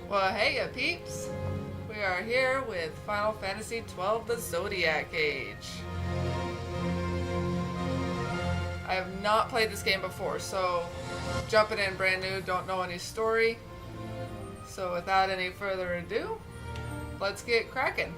Well, hey, ya peeps. We are here with Final Fantasy XII: The Zodiac Age. I have not played this game before, so jumping in brand new, don't know any story. So without any further ado, let's get cracking.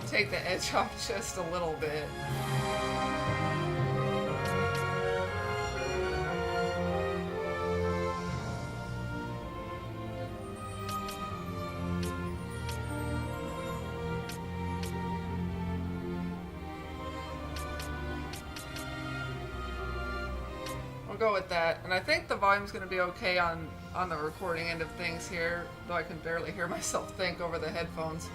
Take the edge off just a little bit. We'll go with that. And I think the volume's going to be okay on the recording end of things here, though I can barely hear myself think over the headphones.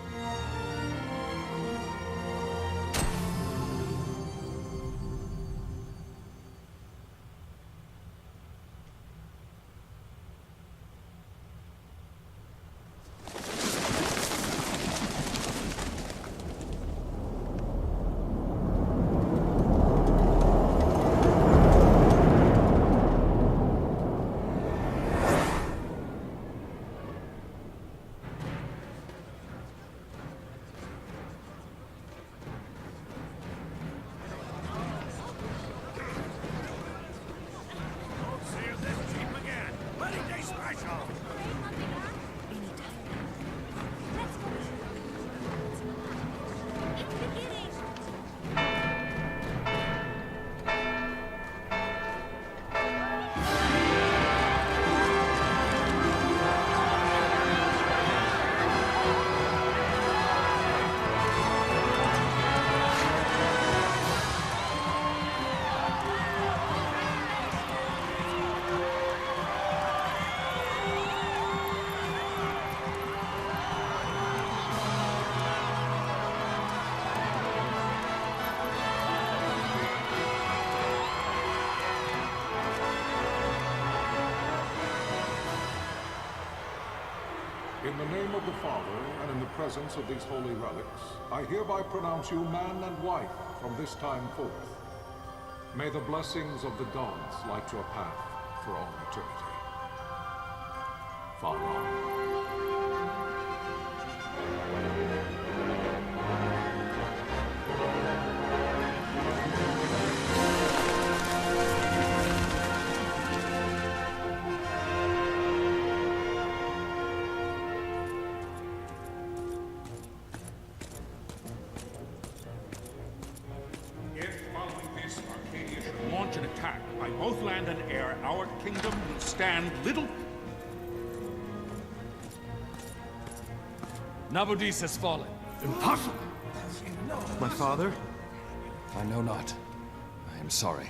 In the name of the Father, and in the presence of these holy relics, I hereby pronounce you man and wife from this time forth. May the blessings of the gods light your path for all eternity. Farewell. Launch an attack by both land and air, our kingdom will stand little... Nabudis has fallen. Impossible! My father? I know not. I am sorry.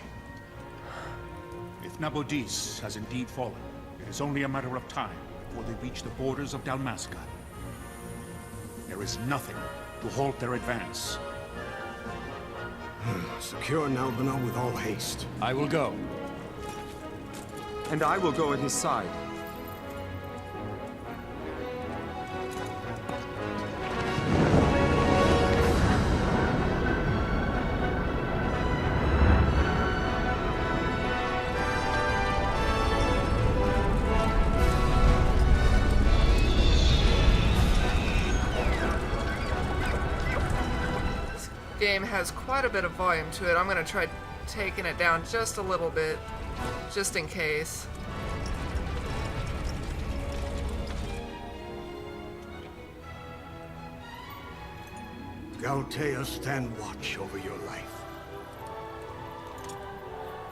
If Nabudis has indeed fallen, it is only a matter of time before they reach the borders of Dalmasca. There is nothing to halt their advance. Secure Nalbina with all haste. I will go. And I will go at his side. Game has quite a bit of volume to it. I'm going to try taking it down just a little bit, just in case. Galtea, stand watch over your life.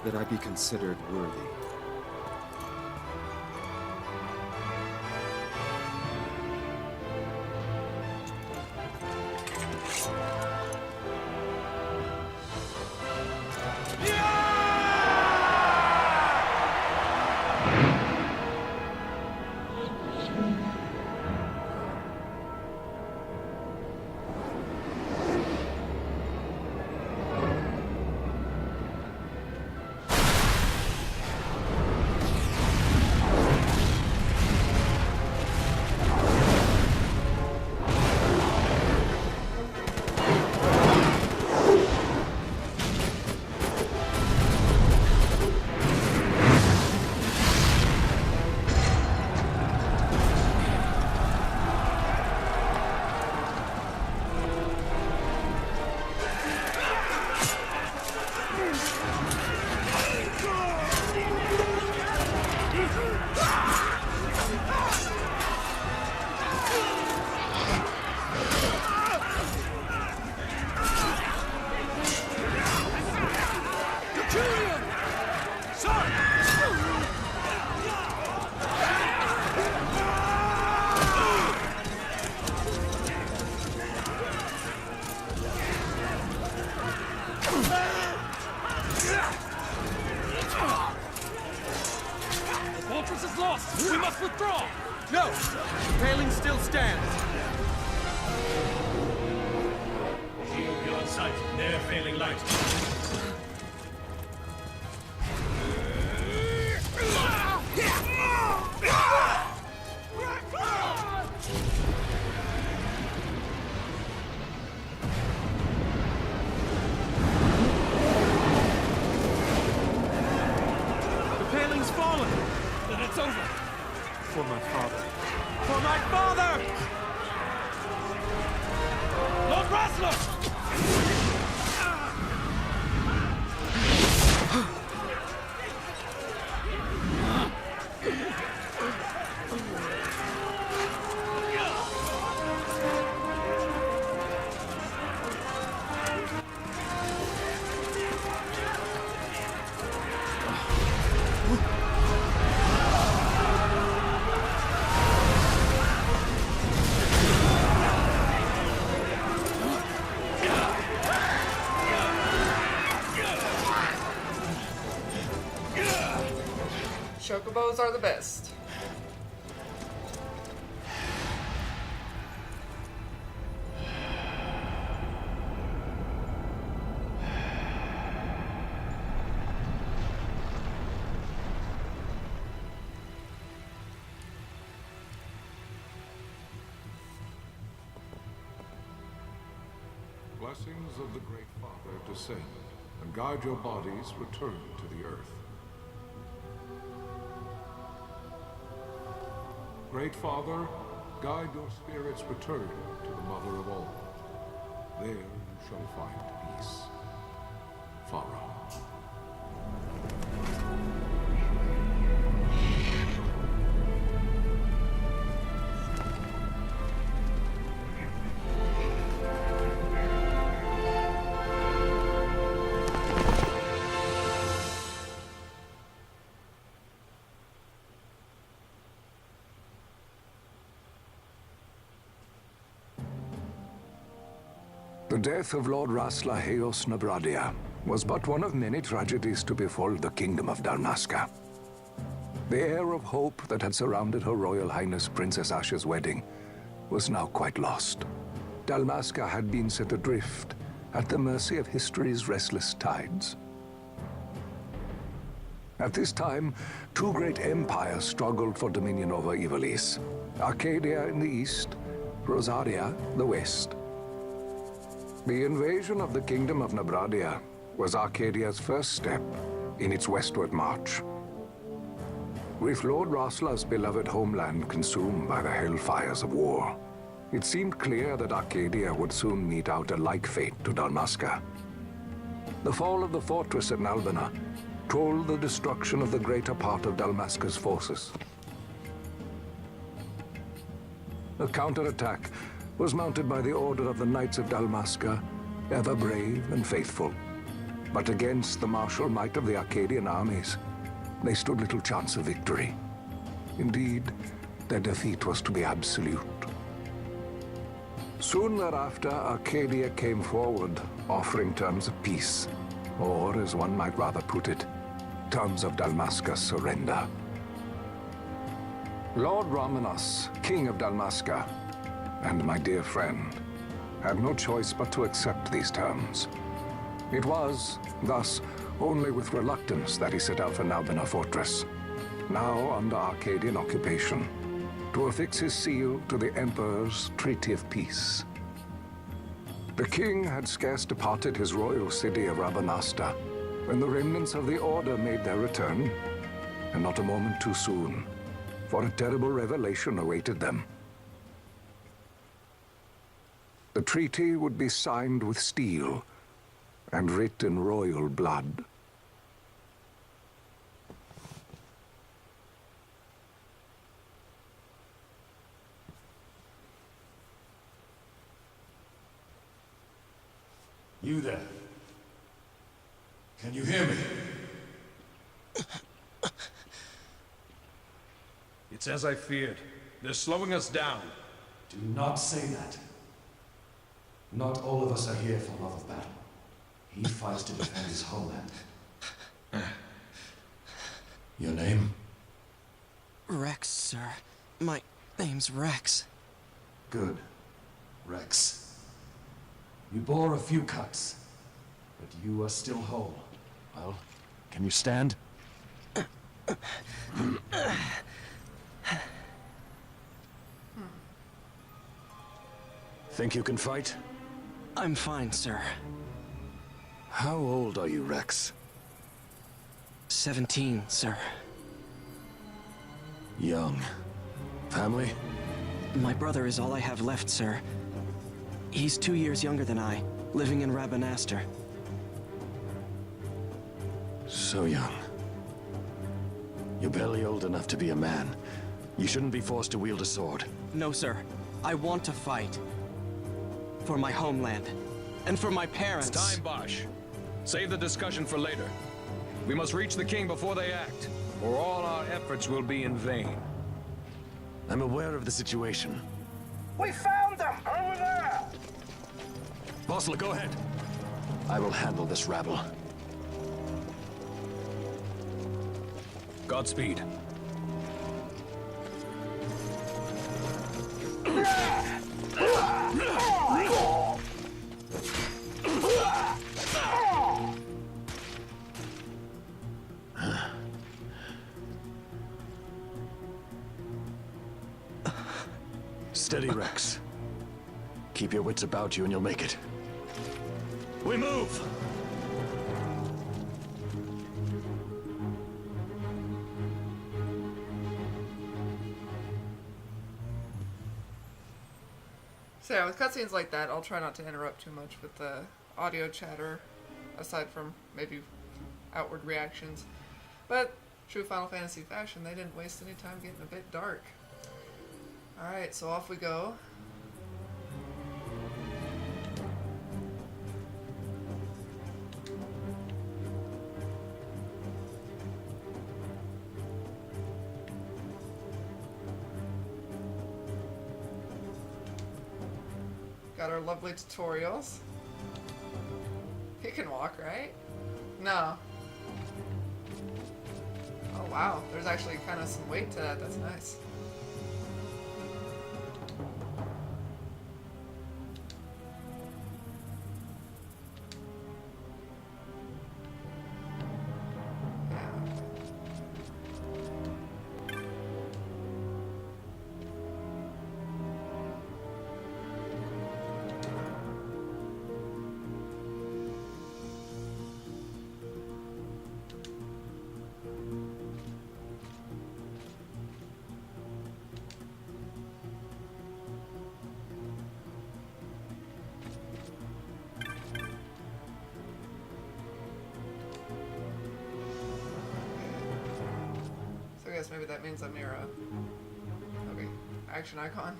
That I be considered worthy. Yeah! is lost! We must withdraw! No! The paling still stands. Shield beyond sight. Near failing light. The paling's fallen. Then it's over. For my father. For my father! Lord Rasler! Chocobos are the best. Blessings of the Great Father descend, and guide your bodies return to the earth. Great Father, guide your spirits return to the Mother of all. There you shall find peace. Pharaoh. The death of Lord Rasla Heos Nabradia was but one of many tragedies to befall the kingdom of Dalmasca. The air of hope that had surrounded Her Royal Highness Princess Asha's wedding was now quite lost. Dalmasca had been set adrift at the mercy of history's restless tides. At this time, two great empires struggled for dominion over Ivalice. Arcadia in the east, Rosaria the west. The invasion of the Kingdom of Nabradia was Arcadia's first step in its westward march. With Lord Rasla's beloved homeland consumed by the hellfires of war, it seemed clear that Arcadia would soon mete out a like fate to Dalmasca. The fall of the fortress at Nalbina told the destruction of the greater part of Dalmasca's forces. A counterattack was mounted by the order of the Knights of Dalmasca, ever brave and faithful. But against the martial might of the Arcadian armies, they stood little chance of victory. Indeed, their defeat was to be absolute. Soon thereafter, Arcadia came forward, offering terms of peace, or, as one might rather put it, terms of Dalmasca's surrender. Lord Romanos, King of Dalmasca, and my dear friend, had no choice but to accept these terms. It was, thus, only with reluctance that he set out for Nalbina Fortress, now under Arcadian occupation, to affix his seal to the Emperor's Treaty of Peace. The king had scarce departed his royal city of Rabanasta when the remnants of the Order made their return, and not a moment too soon, for a terrible revelation awaited them. The treaty would be signed with steel and writ in royal blood. You there? Can you hear me? It's as I feared. They're slowing us down. Do not say that. Not all of us are here for love of battle. He fights to defend his homeland. Your name? Rex, sir. My name's Rex. Good. Rex. You bore a few cuts, but you are still whole. Well, can you stand? Think you can fight? I'm fine, sir. How old are you, Rex? 17, sir. Young. Family? My brother is all I have left, sir. He's 2 years younger than I, living in Rabanastre. So young. You're barely old enough to be a man. You shouldn't be forced to wield a sword. No, sir. I want to fight. For my homeland. And for my parents. It's time, Bosch. Save the discussion for later. We must reach the king before they act, or all our efforts will be in vain. I'm aware of the situation. We found them! Over there! Bossler, go ahead. I will handle this rabble. Godspeed. Steady, Rex. Keep your wits about you and you'll make it. We move! So yeah, with cutscenes like that, I'll try not to interrupt too much with the audio chatter, aside from maybe outward reactions. But true Final Fantasy fashion, they didn't waste any time getting a bit dark. Alright, so off we go. Got our lovely tutorials. He can walk, right? No. Oh wow, there's actually kind of some weight to that, that's nice. I guess maybe that means I'm near a... Okay, action icon.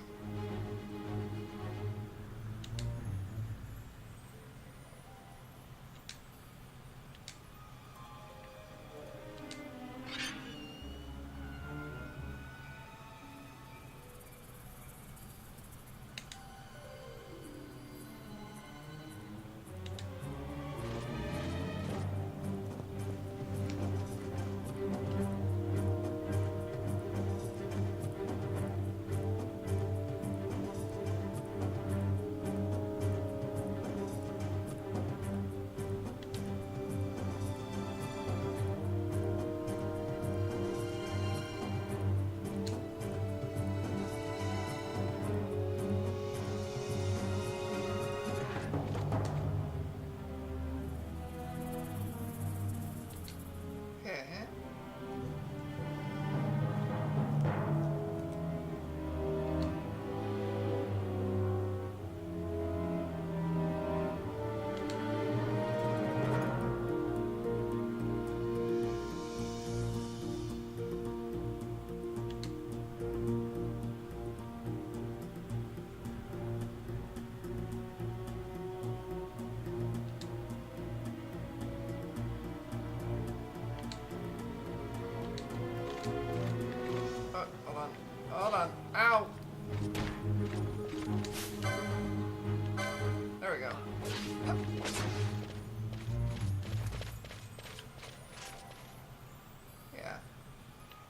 Hold on. Ow! There we go. Yep. Yeah.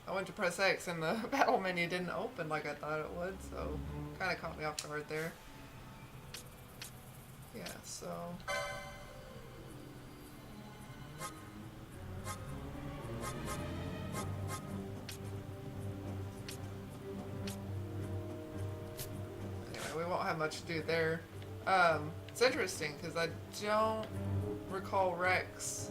I wouldn't went to press X and the battle menu didn't open like I thought it would, so kind of caught me off guard there. Yeah, so... Anyway, we won't have much to do there. It's interesting because I don't recall Rex.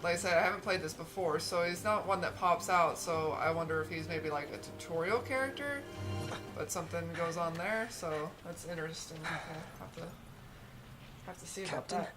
Like I said, I haven't played this before, so he's not one that pops out, so I wonder if he's maybe like a tutorial character, but something goes on there, so that's interesting. Okay, have to see about that.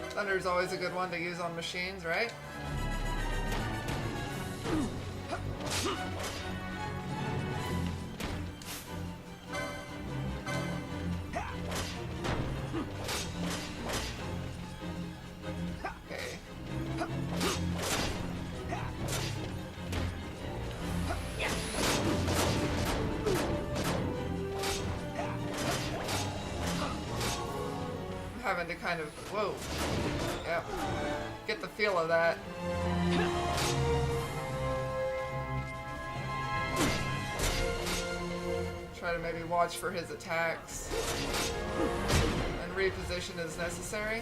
Thunder's always a good one to use on machines, right? Okay. I'm having to kind of, whoa. Yep. Get the feel of that. Try to maybe watch for his attacks and reposition as necessary.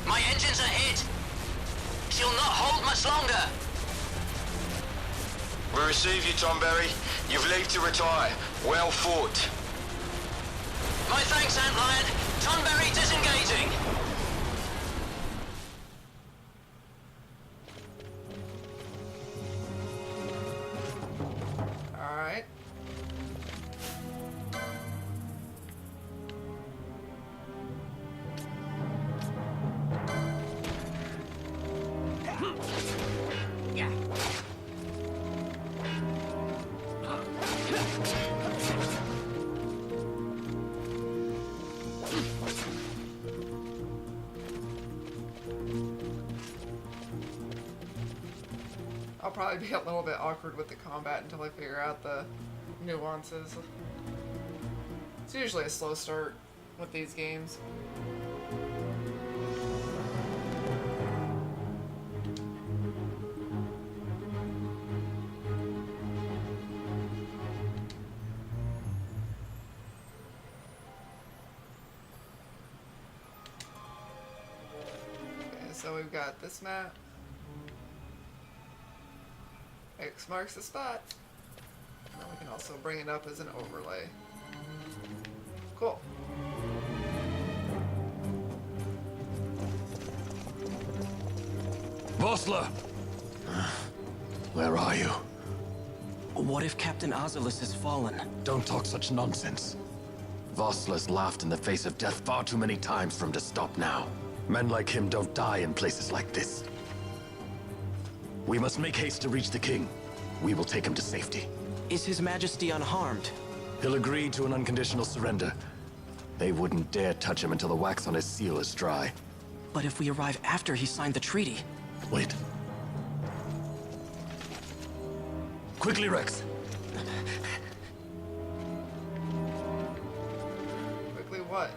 My engines are hit. She'll not hold much longer. We receive you, Tonberry. You've leave to retire. Well fought. My thanks, Antlion. Tonberry disengaging. Alright. I'll probably be a little bit awkward with the combat until I figure out the nuances. It's usually a slow start with these games. Okay, so we've got this map. X marks the spot. And then we can also bring it up as an overlay. Cool. Vossler! Where are you? What if Captain Oculus has fallen? Don't talk such nonsense. Vossler's laughed in the face of death far too many times for him to stop now. Men like him don't die in places like this. We must make haste to reach the king. We will take him to safety. Is His Majesty unharmed? He'll agree to an unconditional surrender. They wouldn't dare touch him until the wax on his seal is dry. But if we arrive after he signed the treaty... Wait. Quickly, Rex. Quickly what?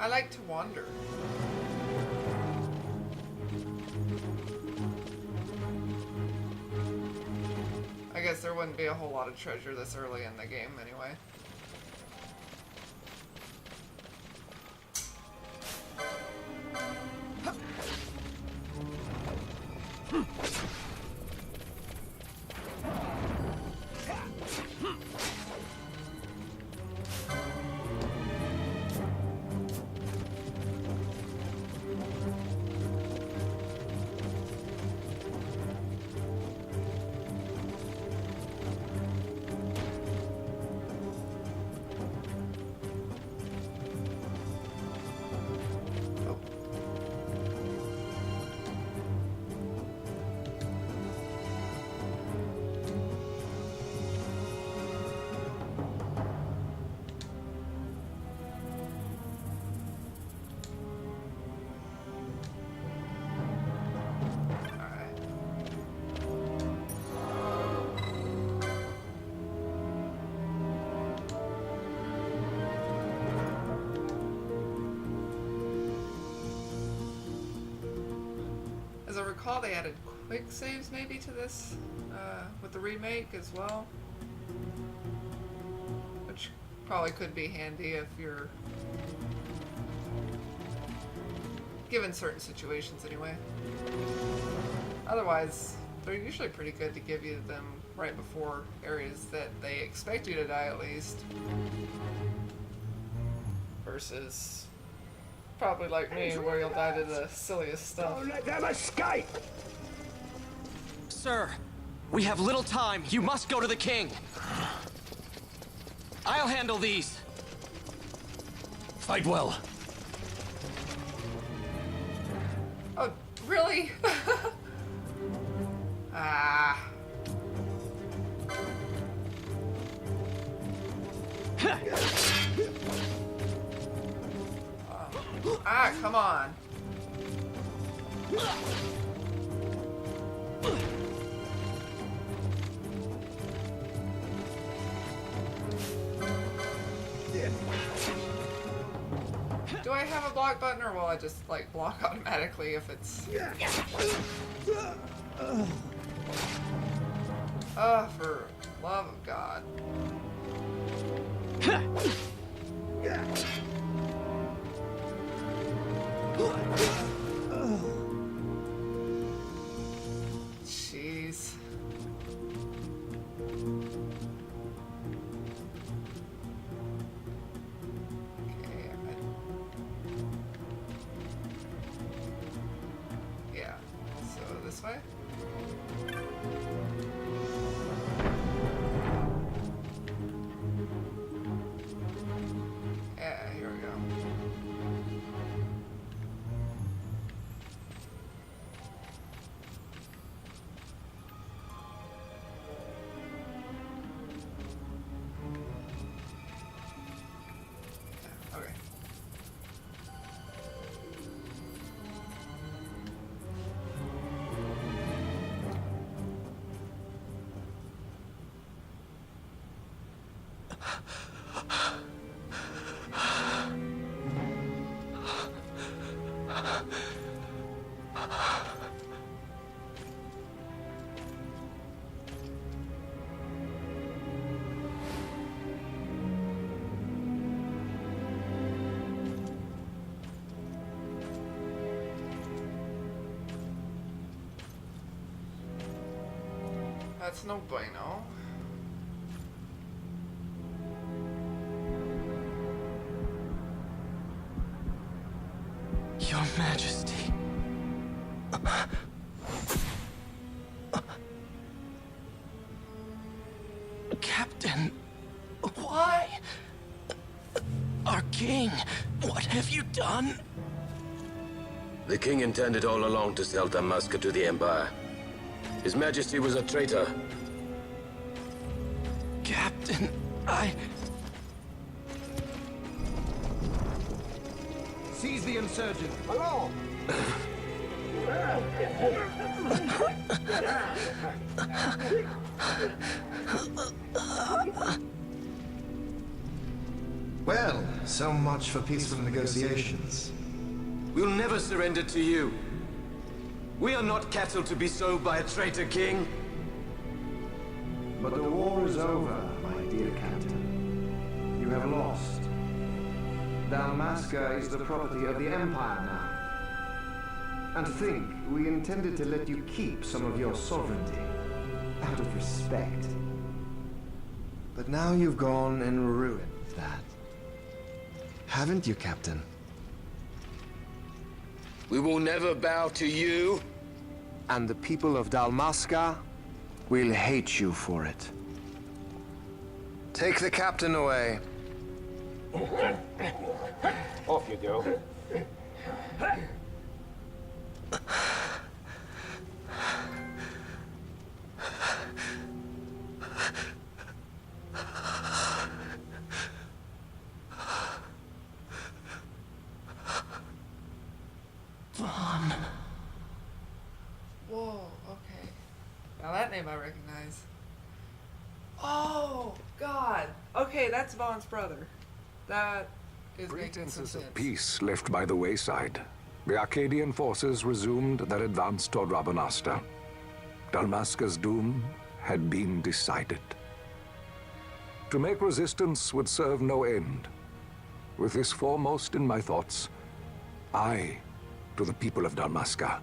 I like to wander. I guess there wouldn't be a whole lot of treasure this early in the game anyway. As I recall, they added quick saves maybe to this with the remake as well, which probably could be handy if you're given certain situations anyway. Otherwise, they're usually pretty good to give you them right before areas that they expect you to die at least, versus probably like me, where you'll die to the silliest stuff. Don't let them escape! Sir, we have little time. You must go to the king. I'll handle these. Fight well. Oh, really? Ah. Ah, come on. Do I have a block button, or will I just like block automatically if it's... Oh, for love of God. Jeez. Okay, yeah, so this way? Yeah, here we go. Okay. That's no bueno. Your Majesty. Captain, why? Our king, what have you done? The king intended all along to sell Damascus to the Empire. His Majesty was a traitor. Captain, Seize the insurgent. Along! Well, so much for peaceful negotiations. We'll never surrender to you. We are not cattle to be sold by a traitor king. But the war is over, my dear Captain. You have lost. Dalmasca is the property of the Empire now. And to think, we intended to let you keep some of your sovereignty, out of respect. But now you've gone and ruined that. Haven't you, Captain? We will never bow to you. And the people of Dalmasca will hate you for it. Take the captain away. Off you go. Vaughn. Whoa, okay. Now that name I recognize. Oh, God. Okay, that's Vaughn's brother. That is making some Pretenses sense. of peace left by the wayside, the Arcadian forces resumed their advance toward Rabanasta. Dalmasca's doom had been decided. To make resistance would serve no end. With this foremost in my thoughts, I to the people of Dalmasca.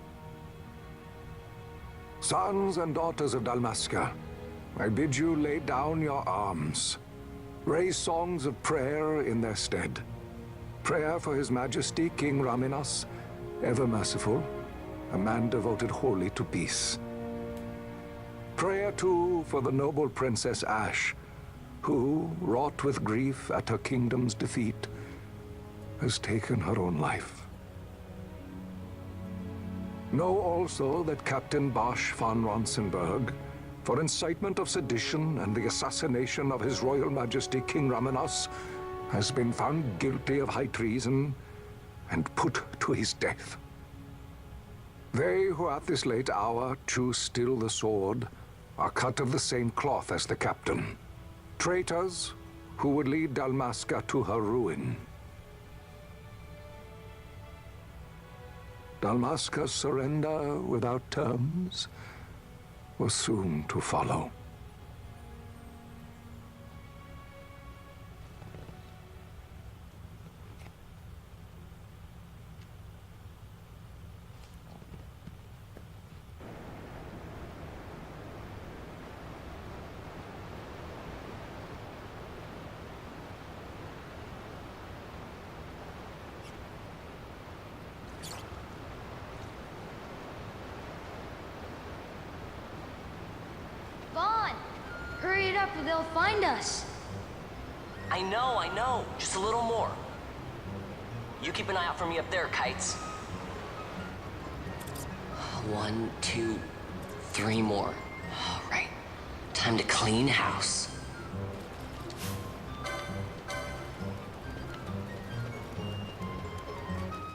Sons and daughters of Dalmasca, I bid you lay down your arms. Raise songs of prayer in their stead. Prayer for His Majesty King Raminas, ever merciful, a man devoted wholly to peace. Prayer, too, for the noble Princess Ash, who, wrought with grief at her kingdom's defeat, has taken her own life. Know also that Captain Bosch von Ronsenberg, for incitement of sedition and the assassination of His Royal Majesty King Raminas, has been found guilty of high treason and put to his death. They who at this late hour choose still the sword are cut of the same cloth as the captain. Traitors who would lead Dalmasca to her ruin. Dalmasca's surrender without terms was soon to follow. Vaughn! Hurry it up or they'll find us. I know. Just a little more. You keep an eye out for me up there, Kites. 1, 2, 3 more. All right. Time to clean house.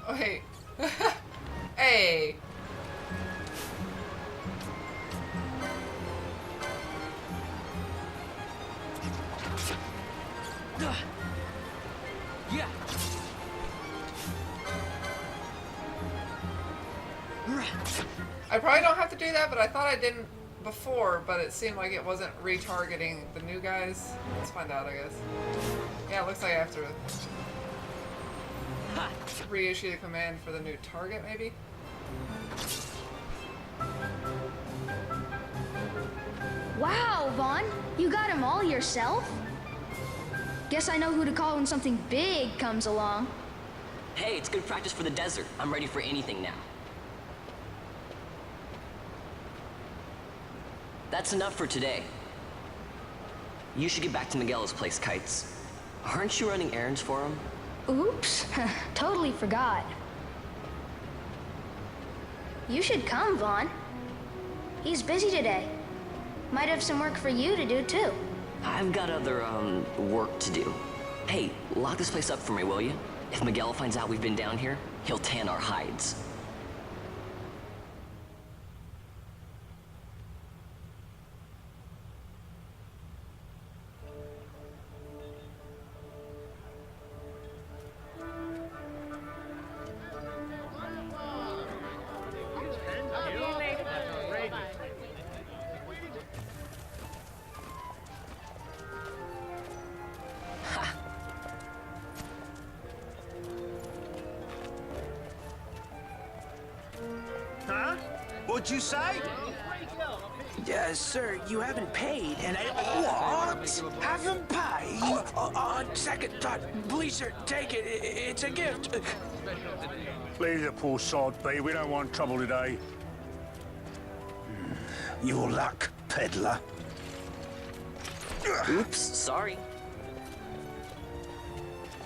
Oh, hey. Hey. Yeah. I probably don't have to do that, but I thought I didn't before, but it seemed like it wasn't retargeting the new guys. Let's find out, I guess. Yeah, it looks like I have to reissue the command for the new target, maybe? Wow, Vaughn, you got him all yourself? Guess I know who to call when something big comes along. Hey, it's good practice for the desert. I'm ready for anything now. That's enough for today. You should get back to Miguel's place, Kites. Aren't you running errands for him? Oops, totally forgot. You should come, Vaughn. He's busy today. Might have some work for you to do, too. I've got other, work to do. Hey, lock this place up for me, will you? If Miguel finds out we've been down here, he'll tan our hides. What'd you say? Sir, you haven't paid, and I... What? Haven't paid? On second thought, please, sir, take it. It's a gift. Leave the poor sod be. We don't want trouble today. Your luck, peddler. Oops, sorry.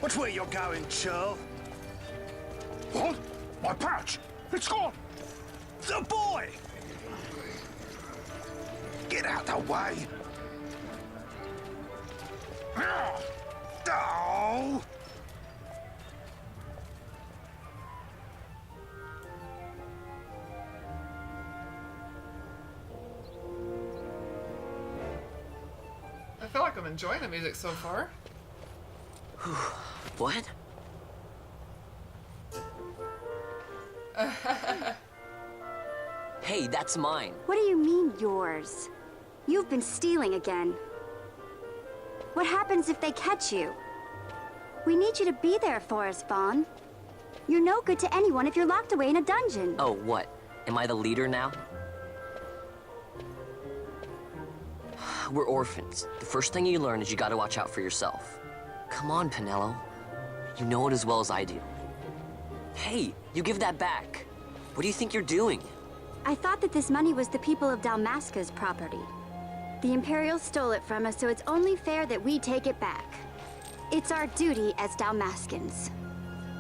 Watch where you're going, churl. What? My pouch! It's gone! The boy! Get out the way! Oh! I feel like I'm enjoying the music so far. What? Hey, that's mine. What do you mean, yours? You've been stealing again. What happens if they catch you? We need you to be there for us, Vaughn. You're no good to anyone if you're locked away in a dungeon. Oh, what? Am I the leader now? We're orphans. The first thing you learn is you gotta watch out for yourself. Come on, Pinello. You know it as well as I do. Hey, you give that back. What do you think you're doing? I thought that this money was the people of Dalmasca's property. The Imperials stole it from us, so it's only fair that we take it back. It's our duty as Dalmascans.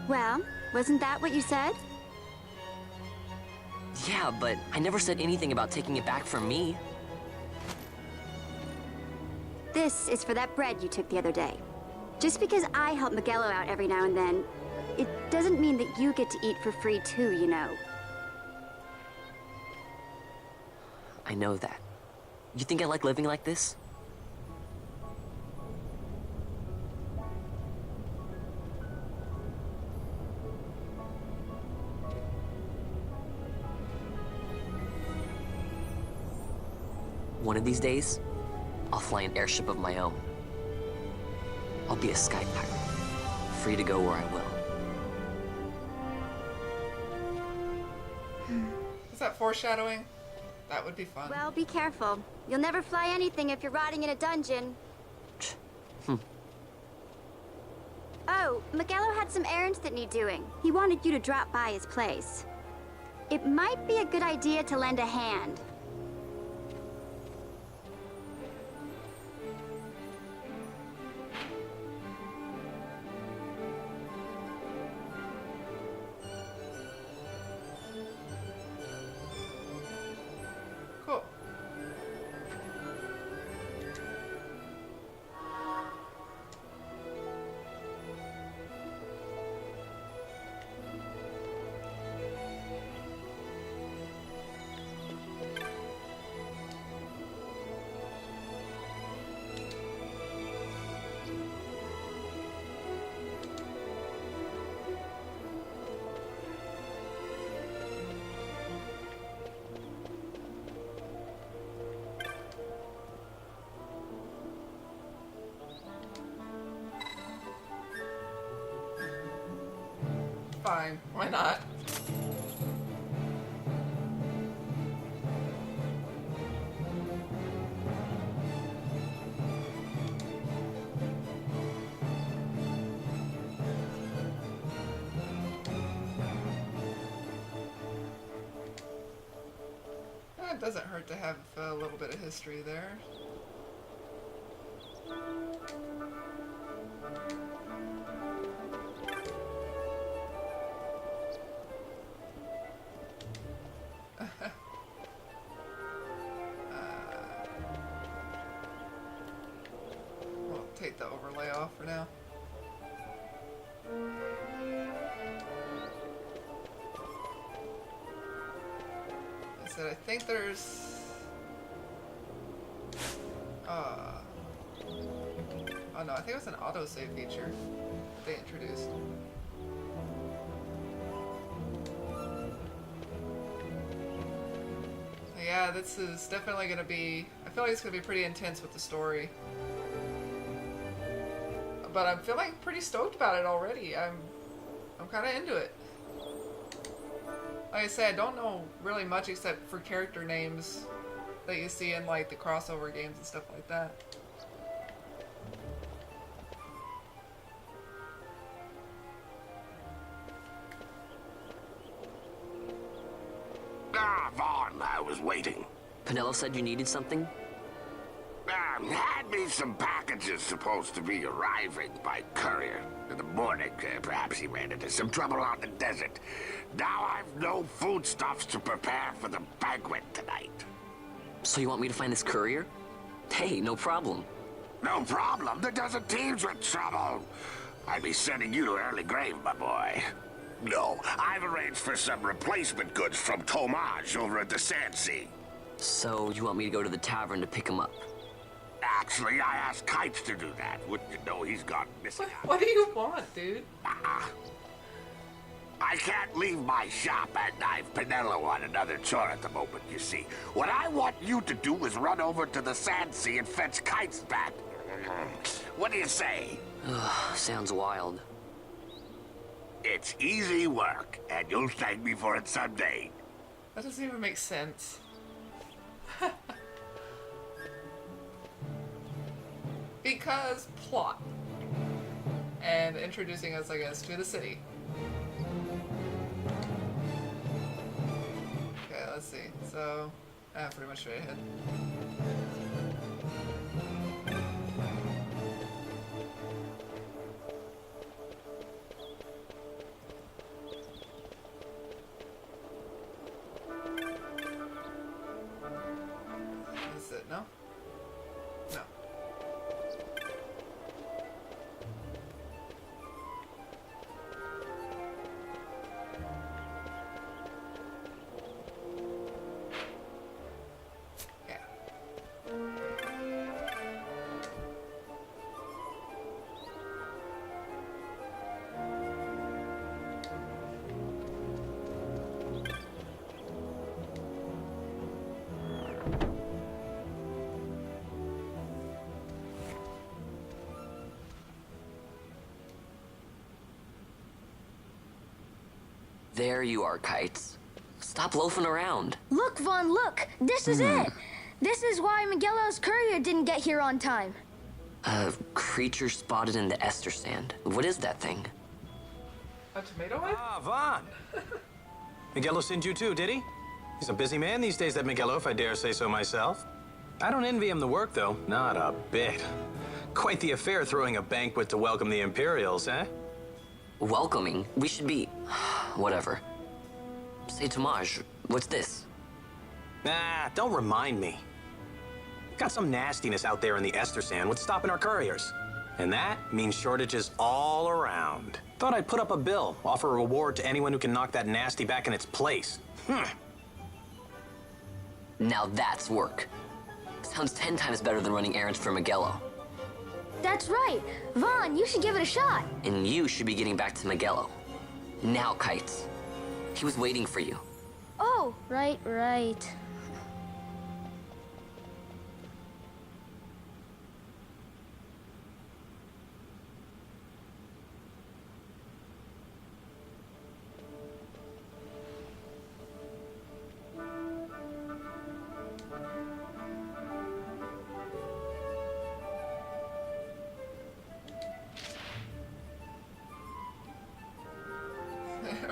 Well, wasn't that what you said? Yeah, but I never said anything about taking it back from me. This is for that bread you took the other day. Just because I help Miguelo out every now and then, it doesn't mean that you get to eat for free too, you know. I know that. You think I like living like this? One of these days, I'll fly an airship of my own. I'll be a sky pirate, free to go where I will. Is that foreshadowing? That would be fun. Well, be careful. You'll never fly anything if you're rotting in a dungeon. Oh, Miguelo had some errands that need doing. He wanted you to drop by his place. It might be a good idea to lend a hand. Cool. Fine, why not? It doesn't hurt to have a little bit of history there. We'll take the overlay off for now. I said I think there's oh no, I think it was an autosave feature that they introduced. Yeah, this is definitely going to be, I feel like it's going to be pretty intense with the story. But I'm feeling pretty stoked about it already. I'm kind of into it. Like I said, I don't know really much except for character names that you see in like the crossover games and stuff like that. Ah, Vaughn, I was waiting. Penelo said you needed something? Had me some packages supposed to be arriving by courier. In the morning, perhaps he ran into some trouble on the desert. Now I've no foodstuffs to prepare for the banquet tonight. So you want me to find this courier? Hey, no problem. No problem. The desert teems with trouble. I'd be sending you to early grave, my boy. No, I've arranged for some replacement goods from Tomage over at the Sandsea. So you want me to go to the tavern to pick him up? Actually, I asked Kites to do that. Wouldn't you know he's gone missing out? What do you want, dude? I can't leave my shop and I've Penelo on another chore at the moment, you see. What I want you to do is run over to the Sandsea and fetch Kites back. What do you say? Sounds wild. It's easy work, and you'll thank me for it someday. That doesn't even make sense. Because plot. And introducing us, I guess, to the city. Okay, let's see. So, pretty much straight ahead. Is it? No? No. There you are, Kites. Stop loafing around. Look, Vaughn, look! This is it! This is why Miguelo's courier didn't get here on time. A creature spotted in the ester sand. What is that thing? A tomato head? Ah, Vaughn. Miguelo sent you too, did he? He's a busy man these days, that Miguelo, if I dare say so myself. I don't envy him the work, though. Not a bit. Quite the affair throwing a banquet to welcome the Imperials, eh? Welcoming? We should be... whatever. Say, Tomage, what's this? Nah, don't remind me. Got some nastiness out there in the ester sand. What's stopping our couriers? And that means shortages all around. Thought I'd put up a bill, offer a reward to anyone who can knock that nasty back in its place. Now that's work. Sounds 10 times better than running errands for Miguelo. That's right. Vaughn, you should give it a shot. And you should be getting back to Miguelo. Now, Kites. He was waiting for you. Oh, right.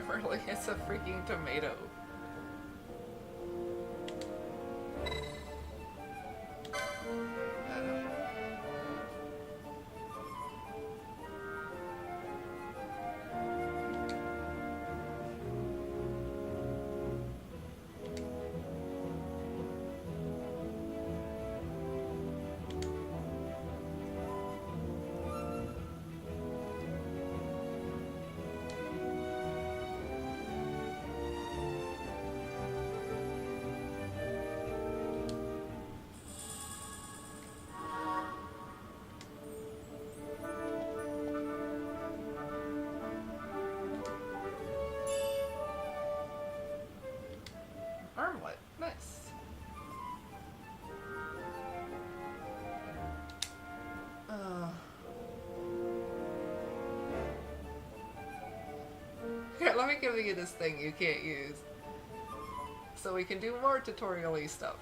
Really, it's a freaking tomato. Armlet, nice. Here, let me give you this thing you can't use. so we can do more tutorial-y stuff.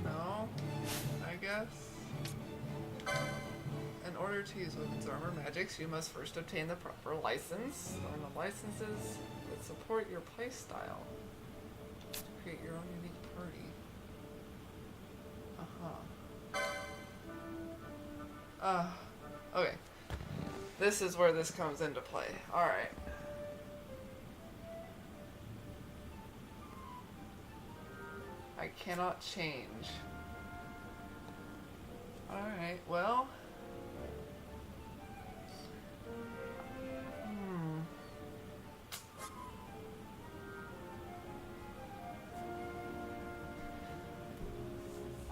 No, I guess. In order to use weapons, armor, magics, you must first obtain the proper license. Learn the licenses that support your playstyle. Create your own unique party. Okay. This is where this comes into play. Alright. I cannot change. Alright, well.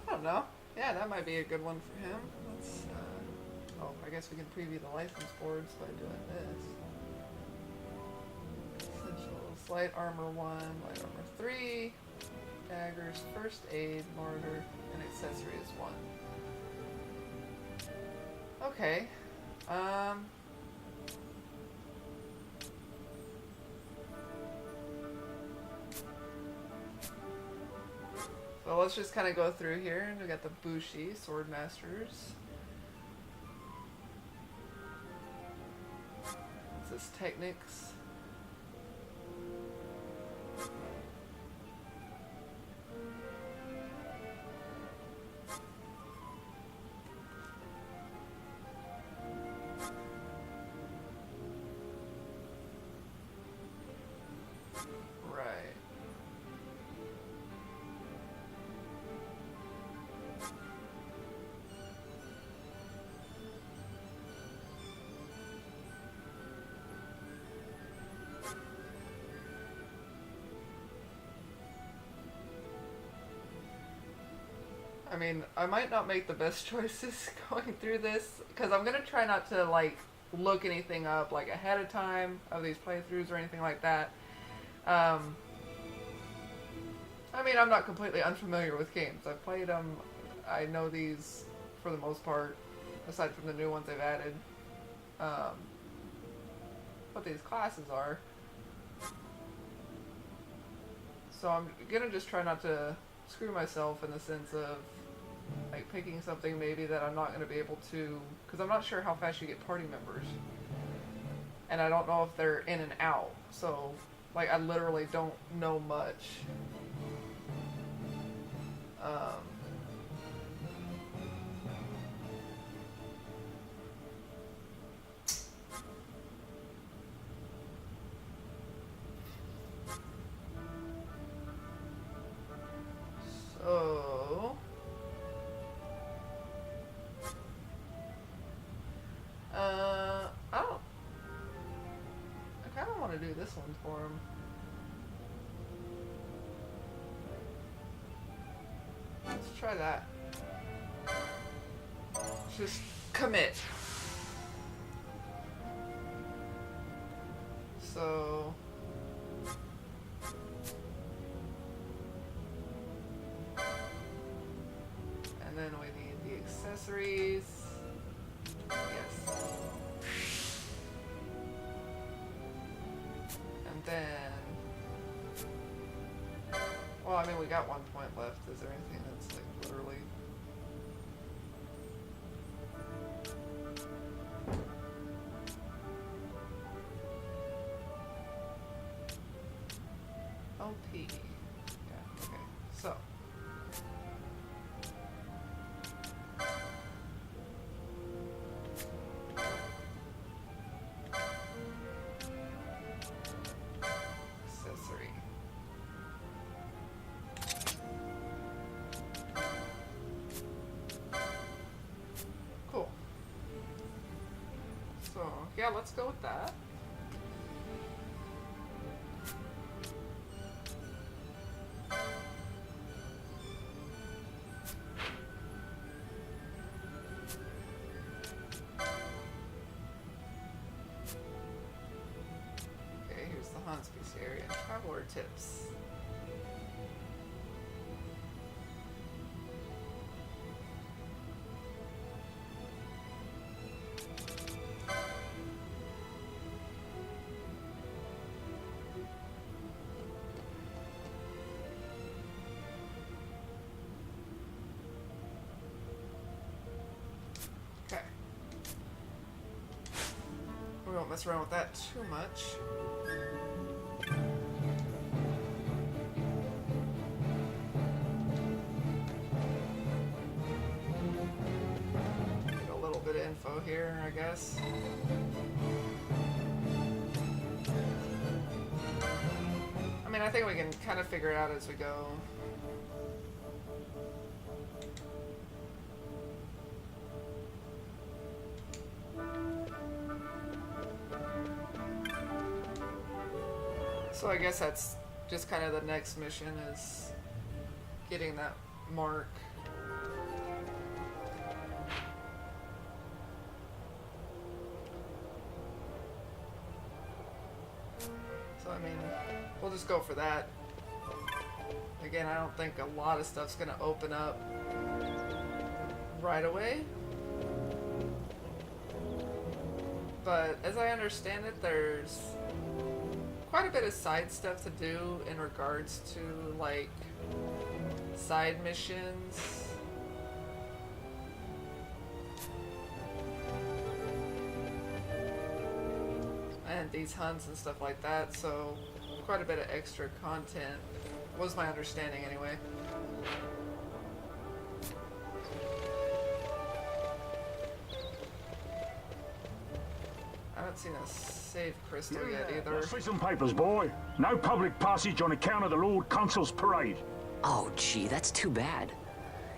I don't know. Yeah, that might be a good one for him. Let's, oh, I guess we can preview the license boards by doing this. Essentials, light armor 1, light armor 3, daggers, first aid, mortar, and accessories 1. Okay. So let's just kind of go through here, and we got the Bushi, Sword Masters. This is Technics. I mean, I might not make the best choices going through this, because I'm going to try not to, like, look anything up, like, ahead of time of these playthroughs or anything like that. I mean, I'm not completely unfamiliar with games. I've played them. I know these, for the most part, aside from the new ones they've added. What these classes are. So I'm going to just try not to screw myself in the sense of like picking something maybe that I'm not going to be able to, because I'm not sure how fast you get party members, and I don't know if they're in and out, so like I literally don't know much. So I kind of want to do this one for him. Let's try that. Just commit. So and then we need the accessories. Yes. And then, well, I mean, we got 1 point left. Is there anything that's like literally? LP. Yeah, okay. So. Accessory. Cool. So, yeah, let's go with that. Okay, here's the Hanspice area. Traveler tips. Okay. We won't mess around with that too much. Get a little bit of info here, I guess. I mean, I think we can kind of figure it out as we go. So I guess that's just kind of the next mission, is getting that mark. So I mean, we'll just go for that. Again, I don't think a lot of stuff's gonna open up right away. But as I understand it, there's quite a bit of side stuff to do in regards to, like, side missions. And these hunts and stuff like that, so quite a bit of extra content, was my understanding anyway. I haven't seen a save crystal yet either. Let's see some papers, boy. No public passage on account of the Lord Consul's parade. Oh, gee, that's too bad.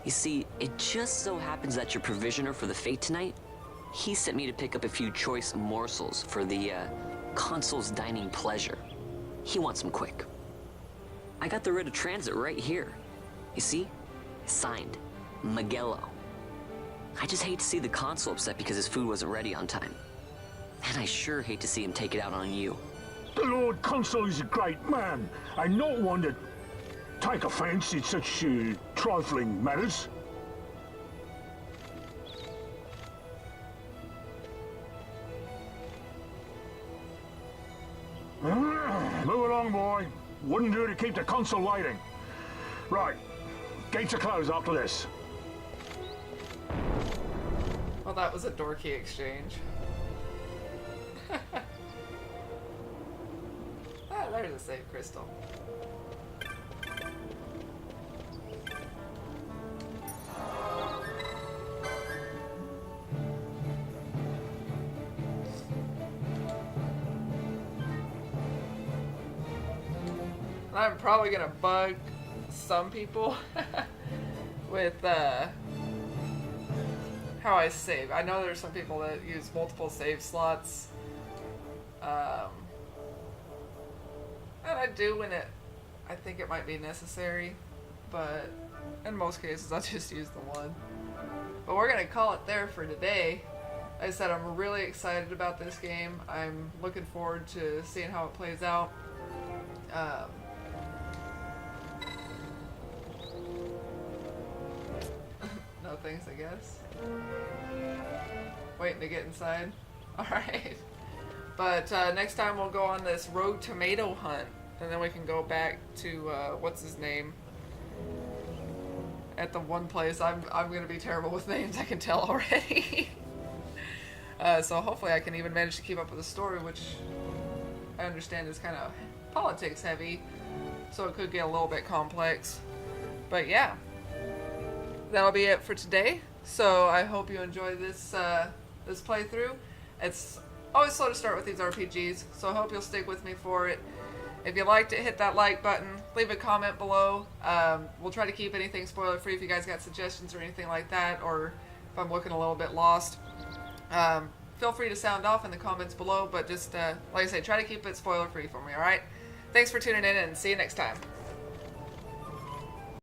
You see, it just so happens that your provisioner for the fete tonight, he sent me to pick up a few choice morsels for the, Consul's dining pleasure. He wants them quick. I got the writ of transit right here. You see? Signed, Magello. I just hate to see the Consul upset because his food wasn't ready on time. And I sure hate to see him take it out on you. The Lord Consul is a great man, and not one to take offense in such trifling matters. Move along, boy. Wouldn't do to keep the Consul waiting. Right. Gates are closed after this. Well, that was a dorky exchange. Ah, there's a save crystal. I'm probably gonna bug some people with how I save. I know there's some people that use multiple save slots. And I do when I think it might be necessary, but in most cases I'll just use the one. But we're gonna call it there for today. Like I said, I'm really excited about this game. I'm looking forward to seeing how it plays out. No thanks, I guess. Waiting to get inside. Alright. But next time we'll go on this rogue tomato hunt, and then we can go back to what's his name at the one place. I'm gonna be terrible with names, I can tell already. So hopefully I can even manage to keep up with the story, which I understand is kind of politics heavy so it could get a little bit complex. But yeah, that'll be it for today. So I hope you enjoy this this playthrough. It's always slow to start with these RPGs, so I hope you'll stick with me for it. If you liked it, hit that like button, leave a comment below. We'll try to keep anything spoiler free if you guys got suggestions or anything like that, or if I'm looking a little bit lost. Feel free to sound off in the comments below, but just, like I say, try to keep it spoiler free for me, alright? Thanks for tuning in, and see you next time.